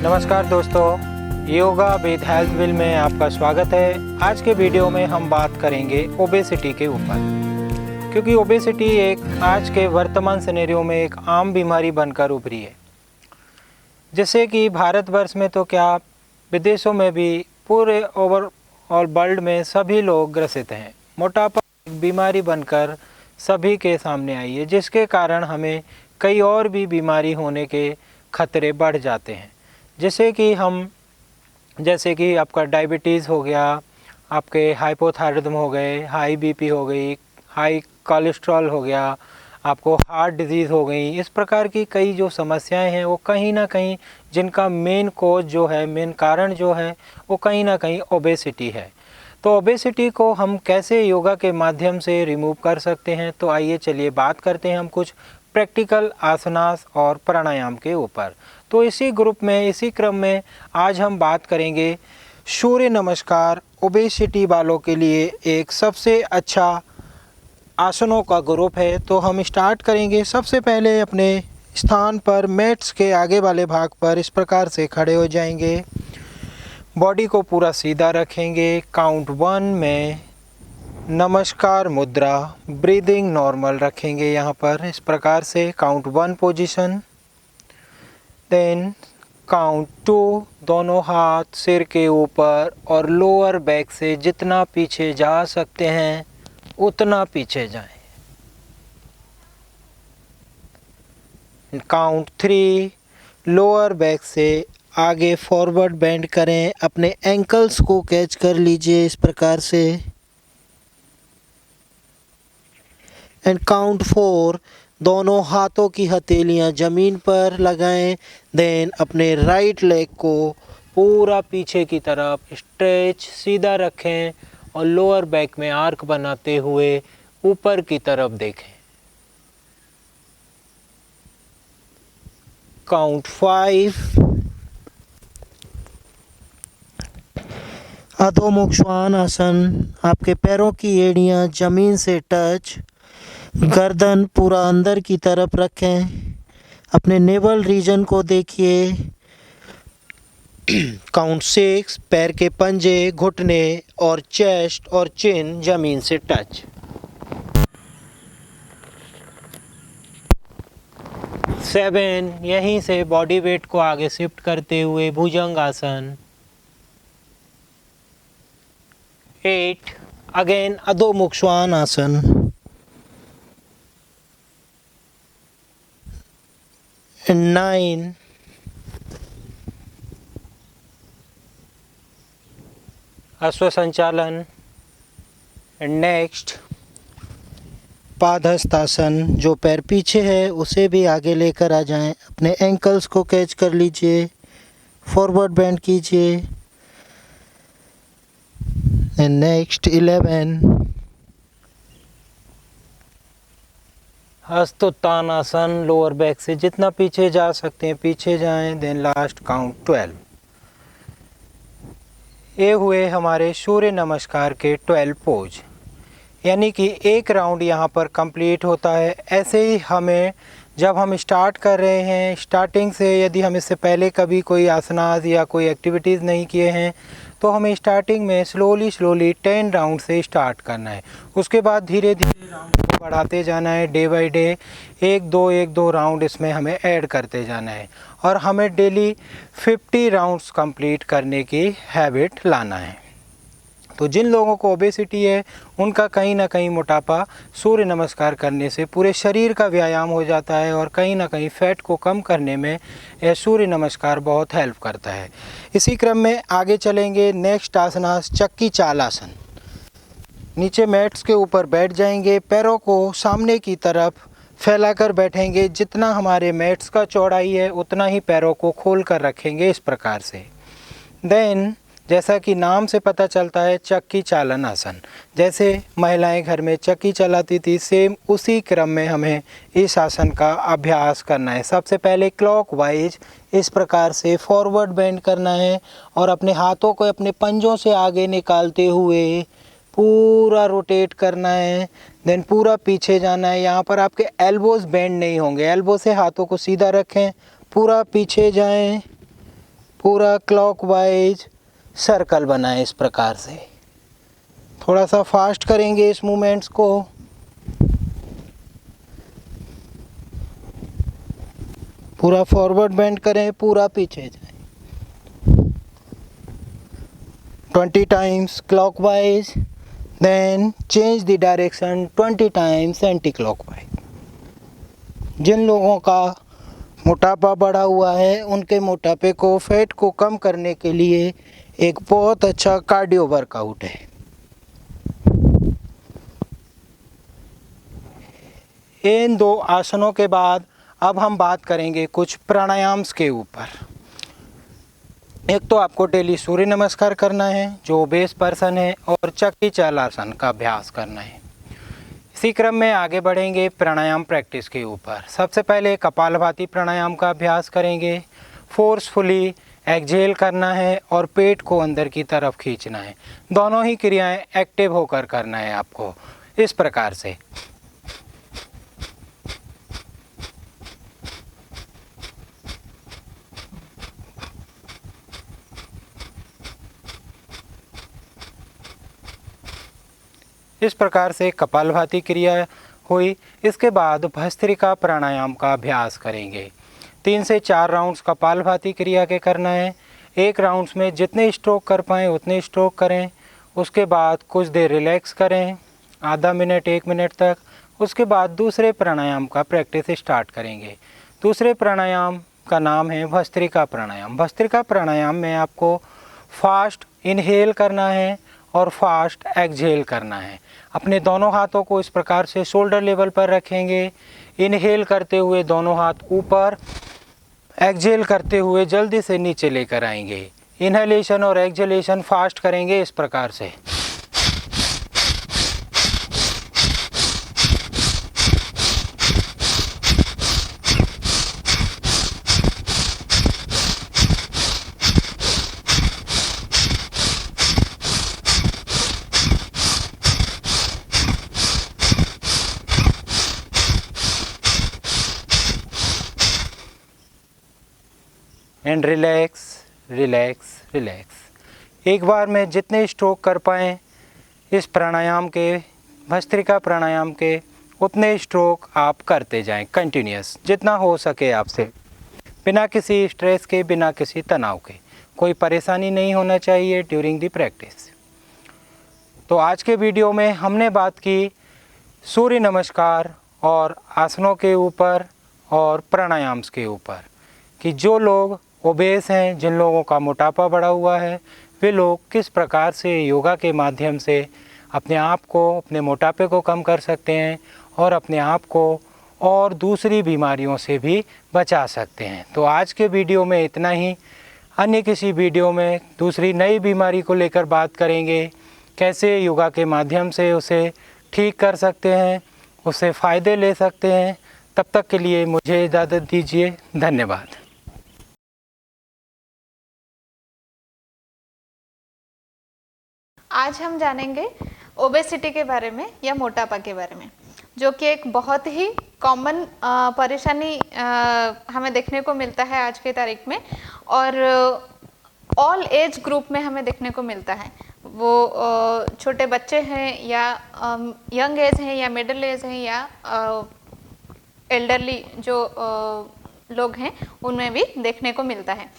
नमस्कार दोस्तों, yoga with health will में आपका स्वागत है। आज के वीडियो में हम बात करेंगे ओबेसिटी के ऊपर, क्योंकि ओबेसिटी एक आज के वर्तमान सिनेरियो में एक आम बीमारी बनकर उभरी है, जिससे कि भारतवर्ष में तो क्या विदेशों में भी पूरे ओवरऑल वर्ल्ड में सभी लोग ग्रसित हैं। मोटापा एक बीमारी बनकर सभी के सामने आई है, जिसके कारण हमें कई और भी बीमारी होने के खतरे बढ़ जाते हैं, जैसे कि आपका डायबिटीज़ हो गया, आपके हाइपोथायराइडिज्म हो गए, हाई बीपी हो गई, हाई कोलेस्ट्रॉल हो गया, आपको हार्ट डिजीज़ हो गई। इस प्रकार की कई जो समस्याएं हैं वो कहीं ना कहीं जिनका मेन कारण जो है वो कहीं ना कहीं ओबेसिटी है। तो ओबेसिटी को हम कैसे योगा के माध्यम से रिमूव कर सकते हैं, तो आइए चलिए बात करते हैं हम कुछ प्रैक्टिकल आसनास और प्राणायाम के ऊपर। तो इसी क्रम में आज हम बात करेंगे सूर्य नमस्कार। ओबेसिटी वालों के लिए एक सबसे अच्छा आसनों का ग्रुप है। तो हम स्टार्ट करेंगे। सबसे पहले अपने स्थान पर मैट्स के आगे वाले भाग पर इस प्रकार से खड़े हो जाएंगे। बॉडी को पूरा सीधा रखेंगे। काउंट 1 में नमस्कार मुद्रा, ब्रीदिंग नॉर्मल रखेंगे यहाँ पर इस प्रकार से। Count 1 position. देन काउंट 2, दोनों हाथ सिर के ऊपर और लोअर बैक से जितना पीछे जा सकते हैं उतना पीछे जाएं। काउंट 3, लोअर बैक से आगे फॉरवर्ड बेंड करें, अपने एंकल्स को कैच कर लीजिए इस प्रकार से। एंड काउंट 4, दोनों हाथों की हथेलियां ज़मीन पर लगाएं। देन अपने राइट लेग को पूरा पीछे की तरफ स्ट्रेच सीधा रखें और लोअर बैक में आर्क बनाते हुए ऊपर की तरफ देखें। काउंट 5, अधोमुख श्वान आसन। आपके पैरों की एड़ियां ज़मीन से टच, गर्दन पूरा अंदर की तरफ रखें, अपने नेवल रीजन को देखिए। काउंट 6, पैर के पंजे, घुटने और चेस्ट और चिन जमीन से टच। 7, यहीं से बॉडी वेट को आगे शिफ्ट करते हुए भुजंग आसन। 8, अगेन अधोमुख श्वान आसन। 9, अश्व संचालन। नेक्स्ट पादहस्तासन। जो पैर पीछे है उसे भी आगे लेकर आ जाएं, अपने एंकल्स को कैच कर लीजिए, फॉरवर्ड बेंड कीजिए। And next 11, Hastottanasana. Lower back से जितना पीछे जा सकते हैं पीछे जाएं। Then last count 12। ये हुए हमारे सूर्य नमस्कार के 12 पोज, यानी कि एक राउंड यहाँ पर कंप्लीट होता है। ऐसे ही हमें जब हम स्टार्ट कर रहे हैं, स्टार्टिंग से यदि हम इससे पहले कभी कोई आसनास या कोई एक्टिविटीज़ नहीं किए हैं तो हमें स्टार्टिंग में स्लोली 10 राउंड से स्टार्ट करना है। उसके बाद धीरे धीरे राउंड को बढ़ाते जाना है। डे बाय डे 1-2 राउंड इसमें हमें ऐड करते जाना है और हमें डेली 50 राउंड्स कंप्लीट करने की हैबिट लाना है। तो जिन लोगों को ओबेसिटी है उनका कहीं ना कहीं मोटापा सूर्य नमस्कार करने से पूरे शरीर का व्यायाम हो जाता है और कहीं ना कहीं फैट को कम करने में यह सूर्य नमस्कार बहुत हेल्प करता है। इसी क्रम में आगे चलेंगे। नेक्स्ट आसना चक्की चाल आसन। नीचे मैट्स के ऊपर बैठ जाएंगे, पैरों को सामने की तरफ फैलाकर बैठेंगे। जितना हमारे मैट्स का चौड़ाई है उतना ही पैरों को खोल कर रखेंगे इस प्रकार से। देन जैसा कि नाम से पता चलता है चक्की चालन आसन, जैसे महिलाएं घर में चक्की चलाती थी सेम उसी क्रम में हमें इस आसन का अभ्यास करना है। सबसे पहले क्लॉकवाइज इस प्रकार से फॉरवर्ड बेंड करना है और अपने हाथों को अपने पंजों से आगे निकालते हुए पूरा रोटेट करना है। देन पूरा पीछे जाना है। यहाँ पर आपके एल्बोज बेंड नहीं होंगे, एल्बो से हाथों को सीधा रखें, पूरा पीछे जाएं, पूरा क्लॉकवाइज सर्कल बनाएं इस प्रकार से। थोड़ा सा फास्ट करेंगे इस मूवमेंट्स को। पूरा फॉरवर्ड बेंड करें, पूरा पीछे जाएं। 20 times clockwise, then change the direction 20 times anti clockwise. जिन लोगों का मोटापा बढ़ा हुआ है उनके मोटापे को, फैट को कम करने के लिए एक बहुत अच्छा कार्डियो वर्कआउट है। इन 2 आसनों के बाद अब हम बात करेंगे कुछ प्राणायाम्स के ऊपर। एक तो आपको डेली सूर्य नमस्कार करना है जो ओबेस पर्सन है, और चक्की चाल आसन का अभ्यास करना है। इसी क्रम में आगे बढ़ेंगे प्राणायाम प्रैक्टिस के ऊपर। सबसे पहले कपालभाति प्राणायाम का अभ्यास करेंगे। फोर्सफुली एक्सहेल करना है और पेट को अंदर की तरफ खींचना है। दोनों ही क्रियाएं एक्टिव होकर करना है आपको इस प्रकार से। इस प्रकार से कपालभाति क्रिया हुई। इसके बाद भस्त्रिका प्राणायाम का अभ्यास करेंगे। 3 से 4 राउंड्स कपालभाति क्रिया के करना है। एक राउंड्स में जितने स्ट्रोक कर पाएँ उतने स्ट्रोक करें। उसके बाद कुछ देर रिलैक्स करें, आधा मिनट 1 मिनट तक। उसके बाद दूसरे प्राणायाम का प्रैक्टिस स्टार्ट करेंगे। दूसरे प्राणायाम का नाम है भस्त्रिका प्राणायाम। भस्त्रिका प्राणायाम में आपको फास्ट इनहेल करना है और फास्ट एक्सहेल करना है। अपने दोनों हाथों को इस प्रकार से शोल्डर लेवल पर रखेंगे। इनहेल करते हुए दोनों हाथ ऊपर, एक्सहेल करते हुए जल्दी से नीचे लेकर आएंगे। इनहेलेशन और एक्सहेलेशन फास्ट करेंगे इस प्रकार से। And relax relax relax. एक बार में जितने स्ट्रोक कर पाएँ इस प्राणायाम के, भस्त्रिका प्राणायाम के, उतने स्ट्रोक आप करते जाएं कंटिन्यूस, जितना हो सके आपसे, बिना किसी स्ट्रेस के, बिना किसी तनाव के। कोई परेशानी नहीं होना चाहिए ड्यूरिंग द प्रैक्टिस। तो आज के वीडियो में हमने बात की सूर्य नमस्कार और आसनों के ऊपर और प्राणायाम्स के ऊपर, कि जो लोग ओबेस हैं, जिन लोगों का मोटापा बढ़ा हुआ है, वे लोग किस प्रकार से योगा के माध्यम से अपने आप को, अपने मोटापे को कम कर सकते हैं और अपने आप को और दूसरी बीमारियों से भी बचा सकते हैं। तो आज के वीडियो में इतना ही। अन्य किसी वीडियो में दूसरी नई बीमारी को लेकर बात करेंगे, कैसे योगा के माध्यम से उसे ठीक कर सकते हैं, उससे फ़ायदे ले सकते हैं। तब तक के लिए मुझे इजाज़त दीजिए। धन्यवाद। आज हम जानेंगे ओबेसिटी के बारे में या मोटापा के बारे में, जो कि एक बहुत ही कॉमन परेशानी हमें देखने को मिलता है आज के तारीख में, और ऑल एज ग्रुप में हमें देखने को मिलता है। वो छोटे बच्चे हैं या यंग एज हैं या मिडिल एज हैं या एल्डरली जो लोग हैं उनमें भी देखने को मिलता है।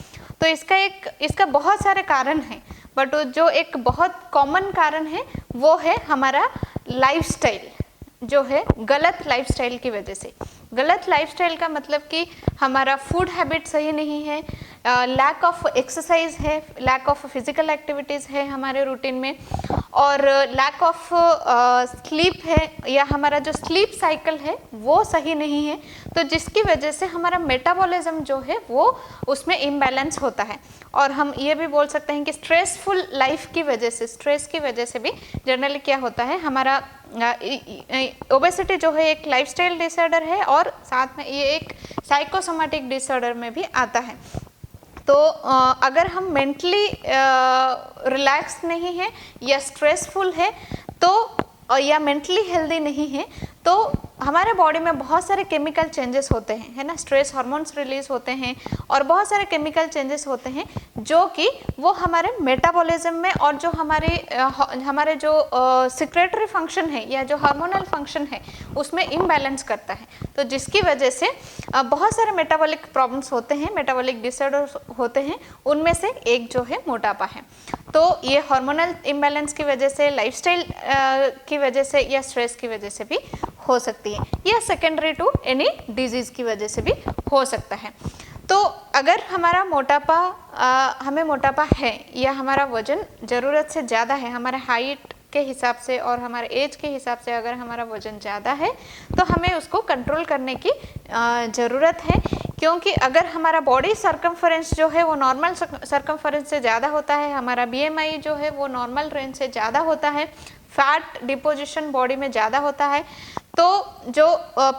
तो इसका बहुत सारे कारण हैं, बट जो एक बहुत कॉमन कारण है वो है हमारा लाइफस्टाइल, जो है गलत लाइफस्टाइल की वजह से। गलत लाइफस्टाइल का मतलब कि हमारा फूड हैबिट सही नहीं है, लैक ऑफ एक्सरसाइज है, लैक ऑफ फिजिकल एक्टिविटीज़ है हमारे रूटीन में, और लैक ऑफ स्लीप है, या हमारा जो स्लीप साइकिल है वो सही नहीं है। तो जिसकी वजह से हमारा मेटाबॉलिज्म जो है वो उसमें इम्बैलेंस होता है। और हम ये भी बोल सकते हैं कि स्ट्रेसफुल लाइफ की वजह से, स्ट्रेस की वजह से भी जनरली क्या होता है, हमारा ओबेसिटी जो है एक लाइफस्टाइल डिसऑर्डर है और साथ में ये एक साइकोसोमेटिक डिसऑर्डर में भी आता है। तो अगर हम मेंटली रिलैक्स नहीं है या स्ट्रेसफुल है तो, या मेंटली हेल्दी नहीं है, तो हमारे बॉडी में बहुत सारे केमिकल चेंजेस होते हैं, है ना, स्ट्रेस हार्मोन्स रिलीज होते हैं और बहुत सारे केमिकल चेंजेस होते हैं जो कि वो हमारे मेटाबॉलिज्म में और जो हमारे जो सिक्रेटरी फंक्शन है या जो हार्मोनल फंक्शन है उसमें इम्बैलेंस करता है। तो जिसकी वजह से बहुत सारे मेटाबॉलिक प्रॉब्लम्स होते हैं, मेटाबॉलिक डिसऑर्डर्स होते हैं, उनमें से एक जो है मोटापा है। तो ये हार्मोनल इम्बैलेंस की वजह से, लाइफस्टाइल की वजह से या स्ट्रेस की वजह से भी हो सकती है या सेकेंडरी टू एनी डिजीज़ की वजह से भी हो सकता है। तो अगर हमारा मोटापा हमें मोटापा है या हमारा वज़न ज़रूरत से ज़्यादा है, हमारे हाइट के हिसाब से और हमारे एज के हिसाब से अगर हमारा वज़न ज़्यादा है तो हमें उसको कंट्रोल करने की ज़रूरत है, क्योंकि अगर हमारा बॉडी सर्कमफरेंस जो है वो नॉर्मल सर्कमफरेंस से ज़्यादा होता है, हमारा BMI जो है वो नॉर्मल रेंज से ज़्यादा होता है, फैट डिपोजिशन बॉडी में ज़्यादा होता है, तो जो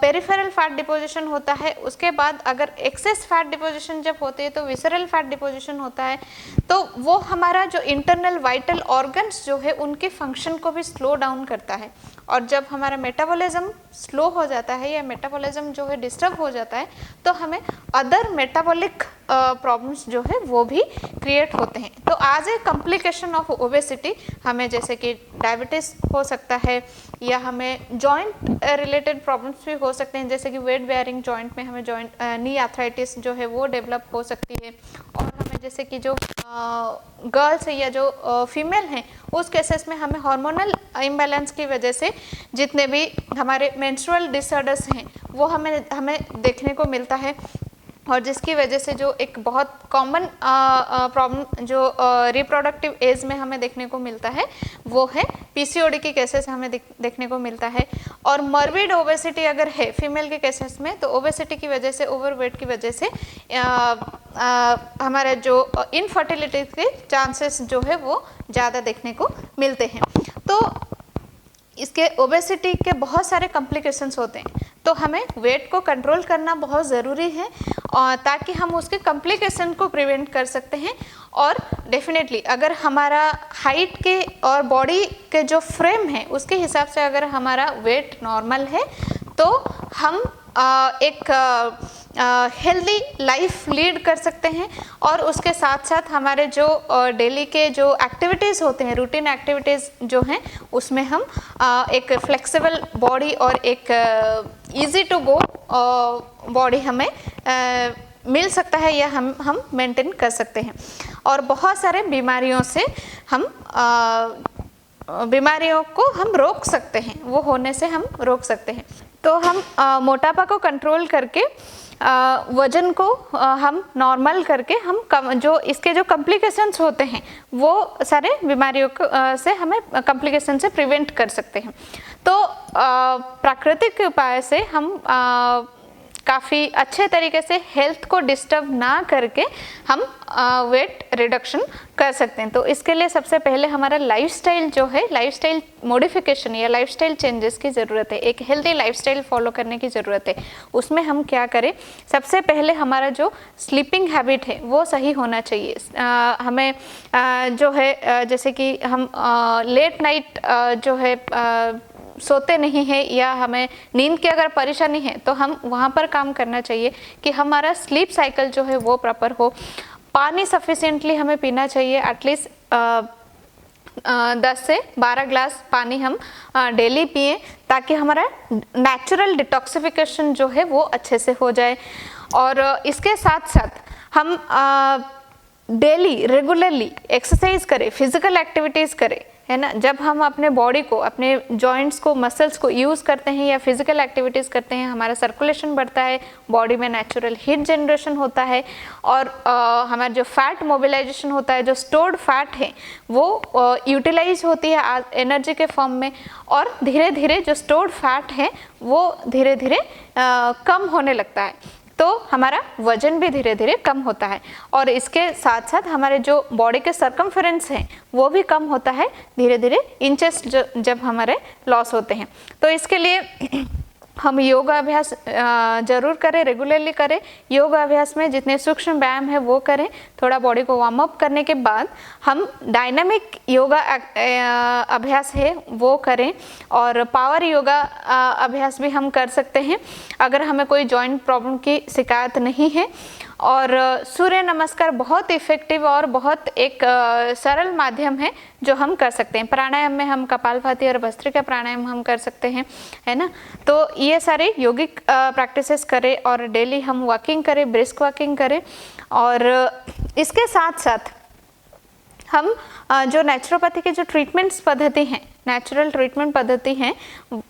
पेरिफेरल फैट डिपोजिशन होता है उसके बाद अगर एक्सेस फैट डिपोजिशन जब होती है तो विसरल फैट डिपोजिशन होता है, तो वो हमारा जो इंटरनल वाइटल ऑर्गन्स जो है उनके फंक्शन को भी स्लो डाउन करता है। और जब हमारा मेटाबॉलिज्म स्लो हो जाता है या मेटाबॉलिज्म जो है डिस्टर्ब हो जाता है तो हमें अदर मेटाबॉलिक प्रॉब्लम्स जो है वो भी क्रिएट होते हैं। तो आज ए कॉम्प्लिकेशन ऑफ ओबेसिटी हमें जैसे कि डायबिटीज़ हो सकता है या हमें जॉइंट रिलेटेड प्रॉब्लम्स भी हो सकते हैं, जैसे कि वेट बेयरिंग जॉइंट में हमें जॉइंट नी आर्थराइटिस जो है वो डेवलप हो सकती है। और हमें जैसे कि जो गर्ल्स है या जो फीमेल हैं उस केसेस में हमें हार्मोनल इम्बैलेंस की वजह से जितने भी हमारे मेंस्ट्रुअल डिसऑर्डर्स हैं वो हमें देखने को मिलता है, और जिसकी वजह से जो एक बहुत कॉमन प्रॉब्लम जो रिप्रोडक्टिव एज में हमें देखने को मिलता है वो है PCOD के केसेस हमें देखने को मिलता है। और मॉर्बिड ओबेसिटी अगर है फीमेल के केसेस में तो ओबेसिटी की वजह से, ओवरवेट की वजह से हमारे जो इनफर्टिलिटी के चांसेस जो है वो ज़्यादा देखने को मिलते हैं। तो इसके ओबेसिटी के बहुत सारे कॉम्प्लिकेशंस होते हैं, तो हमें वेट को कंट्रोल करना बहुत ज़रूरी है और ताकि हम उसके कॉम्प्लिकेशन को प्रिवेंट कर सकते हैं। और डेफिनेटली अगर हमारा हाइट के और बॉडी के जो फ्रेम है उसके हिसाब से अगर हमारा वेट नॉर्मल है तो हम एक हेल्दी लाइफ लीड कर सकते हैं। और उसके साथ साथ हमारे जो डेली के जो एक्टिविटीज़ होते हैं, रूटीन एक्टिविटीज़ जो हैं उसमें हम एक फ्लेक्सिबल बॉडी और एक इजी टू गो बॉडी हमें मिल सकता है या हम मेंटेन कर सकते हैं। और बहुत सारे बीमारियों से हम बीमारियों को हम रोक सकते हैं, वो होने से हम रोक सकते हैं। तो हम मोटापा को कंट्रोल करके वज़न को हम नॉर्मल करके हम जो इसके जो कॉम्प्लिकेशंस होते हैं वो सारे बीमारियों से हमें कॉम्प्लिकेशन से प्रिवेंट कर सकते हैं। तो प्राकृतिक उपाय से हम काफ़ी अच्छे तरीके से हेल्थ को डिस्टर्ब ना करके हम वेट रिडक्शन कर सकते हैं। तो इसके लिए सबसे पहले हमारा लाइफस्टाइल जो है, लाइफस्टाइल मॉडिफिकेशन या लाइफस्टाइल चेंजेस की ज़रूरत है, एक हेल्दी लाइफस्टाइल फॉलो करने की ज़रूरत है। उसमें हम क्या करें, सबसे पहले हमारा जो स्लीपिंग हैबिट है वो सही होना चाहिए। हमें जो है जैसे कि हम लेट नाइट जो है सोते नहीं है या हमें नींद की अगर परेशानी है तो हम वहाँ पर काम करना चाहिए कि हमारा स्लीप साइकिल जो है वो प्रॉपर हो। पानी सफिशिएंटली हमें पीना चाहिए, एटलीस्ट 10 से 12 ग्लास पानी हम डेली पिएं ताकि हमारा नेचुरल डिटॉक्सिफिकेशन जो है वो अच्छे से हो जाए। और इसके साथ साथ हम डेली रेगुलरली एक्सरसाइज करें, फिजिकल एक्टिविटीज़ करें, है ना। जब हम अपने बॉडी को, अपने जॉइंट्स को, मसल्स को यूज़ करते हैं या फिजिकल एक्टिविटीज़ करते हैं, हमारा सर्कुलेशन बढ़ता है, बॉडी में नेचुरल हीट जनरेशन होता है और हमारा जो फैट मोबिलाइजेशन होता है, जो स्टोर्ड फैट है वो यूटिलाइज होती है एनर्जी के फॉर्म में, और धीरे धीरे जो स्टोर्ड फैट है वो धीरे धीरे कम होने लगता है। तो हमारा वजन भी धीरे धीरे कम होता है और इसके साथ साथ हमारे जो बॉडी के सर्कमफरेंस हैं वो भी कम होता है धीरे धीरे, इंचेस जब हमारे लॉस होते हैं। तो इसके लिए हम योगा अभ्यास ज़रूर करें, रेगुलरली करें। योगा अभ्यास में जितने सूक्ष्म व्यायाम है वो करें। थोड़ा बॉडी को वार्म अप करने के बाद हम डायनामिक योगा अभ्यास है वो करें, और पावर योगा अभ्यास भी हम कर सकते हैं अगर हमें कोई जॉइंट प्रॉब्लम की शिकायत नहीं है। और सूर्य नमस्कार बहुत इफ़ेक्टिव और बहुत एक सरल माध्यम है जो हम कर सकते हैं। प्राणायाम में हम कपालभाति और भस्त्रिका प्राणायाम हम कर सकते हैं, है ना। तो ये सारे यौगिक प्रैक्टिसेस करें और डेली हम वॉकिंग करें, ब्रिस्क वॉकिंग करें। और इसके साथ साथ हम जो नेचुरोपैथी के जो ट्रीटमेंट्स पद्धति हैं, नेचुरल ट्रीटमेंट पद्धति हैं,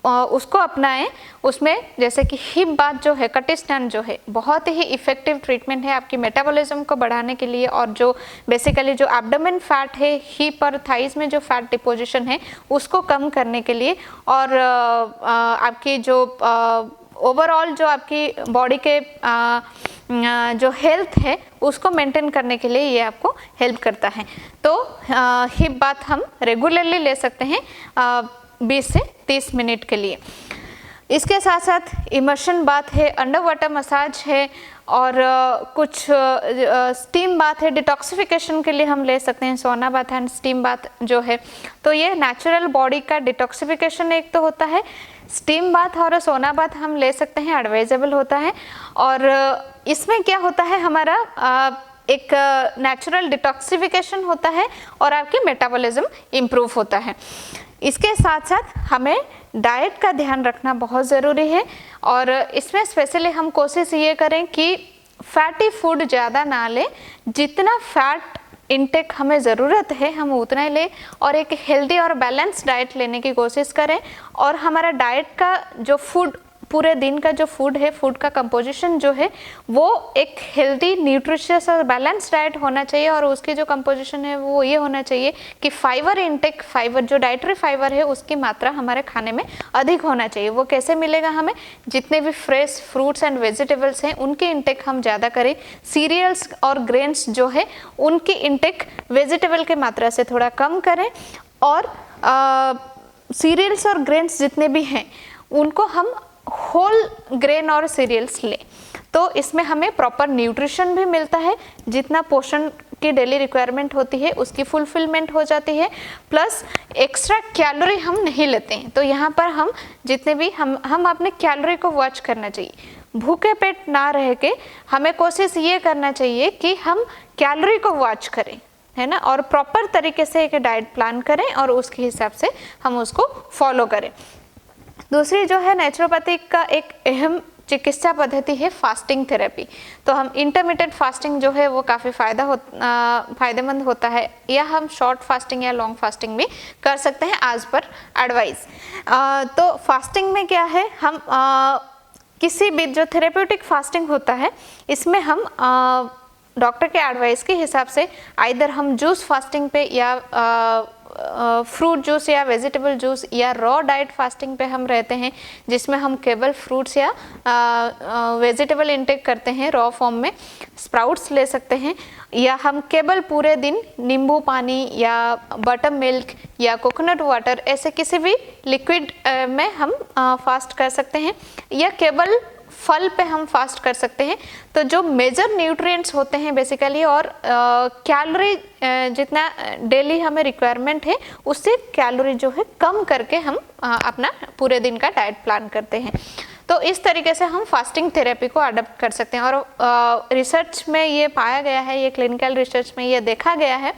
उसको अपनाएं। उसमें जैसे कि हिप बाथ जो है, कटिस्टन जो है, बहुत ही इफ़ेक्टिव ट्रीटमेंट है आपकी मेटाबॉलिज्म को बढ़ाने के लिए, और जो बेसिकली जो एब्डोमेन फैट है, हिप और थाइस में जो फैट डिपोजिशन है उसको कम करने के लिए, और आपकी जो ओवरऑल जो आपकी बॉडी के जो हेल्थ है उसको मेंटेन करने के लिए ये आपको हेल्प करता है। तो हिप बाथ हम रेगुलरली ले सकते हैं 20 से 30 मिनट के लिए। इसके साथ साथ इमर्शन बाथ है, अंडर वाटर मसाज है, और कुछ स्टीम बाथ है। डिटॉक्सिफिकेशन के लिए हम ले सकते हैं सोना बाथ एंड स्टीम बाथ जो है। तो ये नेचुरल बॉडी का डिटॉक्सिफिकेशन एक तो होता है, स्टीम बाथ और सोना बाथ हम ले सकते हैं, एडवाइजेबल होता है। और इसमें क्या होता है, हमारा एक नेचुरल डिटॉक्सिफिकेशन होता है और आपकी मेटाबॉलिज्म इम्प्रूव होता है। इसके साथ साथ हमें डाइट का ध्यान रखना बहुत ज़रूरी है, और इसमें स्पेशली हम कोशिश ये करें कि फैटी फूड ज़्यादा ना लें। जितना फैट इनटेक हमें ज़रूरत है हम उतना ही लें, और एक हेल्दी और बैलेंस डाइट लेने की कोशिश करें। और हमारा डाइट का जो फूड, पूरे दिन का जो फूड है, फूड का कंपोजिशन जो है वो एक हेल्दी, न्यूट्रिशियस और बैलेंस डाइट होना चाहिए। और उसकी जो कंपोजिशन है वो ये होना चाहिए कि फाइबर इनटेक, फाइबर जो डाइटरी फाइबर है उसकी मात्रा हमारे खाने में अधिक होना चाहिए। वो कैसे मिलेगा हमें, जितने भी फ्रेश फ्रूट्स एंड वेजिटेबल्स हैं उनकी इनटेक हम ज़्यादा करें। सीरियल्स और ग्रेन्स जो है उनकी इनटेक वेजिटेबल के मात्रा से थोड़ा कम करें, और सीरियल्स और ग्रेन्स जितने भी हैं उनको हम होल ग्रेन और सीरियल्स लें। तो इसमें हमें प्रॉपर न्यूट्रिशन भी मिलता है, जितना पोषण की डेली रिक्वायरमेंट होती है उसकी फुलफिलमेंट हो जाती है, प्लस एक्स्ट्रा कैलोरी हम नहीं लेते हैं। तो यहाँ पर हम जितने भी हम अपने कैलोरी को वॉच करना चाहिए। भूखे पेट ना रह के हमें कोशिश ये करना चाहिए कि हम कैलोरी को वॉच करें, है ना, और प्रॉपर तरीके से एक डाइट प्लान करें और उसके हिसाब से हम उसको फॉलो करें। दूसरी जो है नेचुरोपैथी का एक अहम चिकित्सा पद्धति है फास्टिंग थेरेपी। तो हम इंटरमिटेंट फास्टिंग जो है वो काफ़ी फ़ायदेमंद होता है, या हम शॉर्ट फास्टिंग या लॉन्ग फास्टिंग भी कर सकते हैं एज पर एडवाइस। तो फास्टिंग में क्या है, हम किसी भी जो थेरेप्यूटिक फास्टिंग होता है इसमें हम डॉक्टर के एडवाइस के हिसाब से आइदर हम जूस फास्टिंग पे, या फ्रूट जूस या वेजिटेबल जूस, या रॉ डाइट फास्टिंग पे हम रहते हैं जिसमें हम केवल फ्रूट्स या वेजिटेबल इंटेक करते हैं रॉ फॉर्म में, स्प्राउट्स ले सकते हैं, या हम केवल पूरे दिन नींबू पानी या बटर मिल्क या कोकोनट वाटर ऐसे किसी भी लिक्विड में हम फास्ट कर सकते हैं, या केवल फल पे हम फास्ट कर सकते हैं। तो जो मेजर न्यूट्रिएंट्स होते हैं बेसिकली, और कैलोरी जितना डेली हमें रिक्वायरमेंट है उससे कैलोरी जो है कम करके हम अपना पूरे दिन का डाइट प्लान करते हैं। तो इस तरीके से हम फास्टिंग थेरेपी को अडॉप्ट कर सकते हैं। और रिसर्च में ये पाया गया है, ये क्लिनिकल रिसर्च में ये देखा गया है,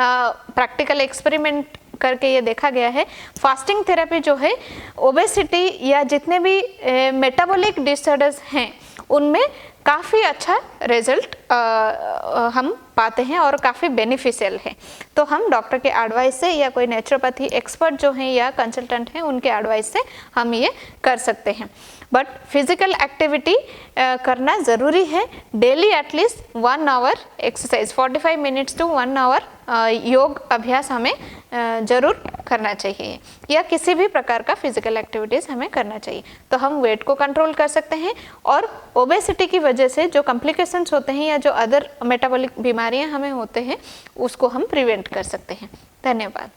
प्रैक्टिकल एक्सपेरिमेंट करके ये देखा गया है, फास्टिंग थेरेपी जो है ओबेसिटी या जितने भी मेटाबॉलिक डिसऑर्डर्स हैं उनमें काफ़ी अच्छा रिजल्ट हम पाते हैं और काफ़ी बेनिफिशियल है। तो हम डॉक्टर के एडवाइस से या कोई नेचुरोपैथी एक्सपर्ट जो हैं या कंसल्टेंट हैं उनके एडवाइस से हम ये कर सकते हैं। बट फिजिकल एक्टिविटी करना ज़रूरी है, daily at least 1 hour exercise, 45 minutes to 1 hour योग अभ्यास हमें ज़रूर करना चाहिए, या किसी भी प्रकार का फिजिकल एक्टिविटीज़ हमें करना चाहिए। तो हम वेट को कंट्रोल कर सकते हैं, और ओबेसिटी की वजह से जो कॉम्प्लिकेशंस होते हैं या जो अदर मेटाबॉलिक बीमारियां हमें होते हैं उसको हम प्रिवेंट कर सकते हैं। धन्यवाद।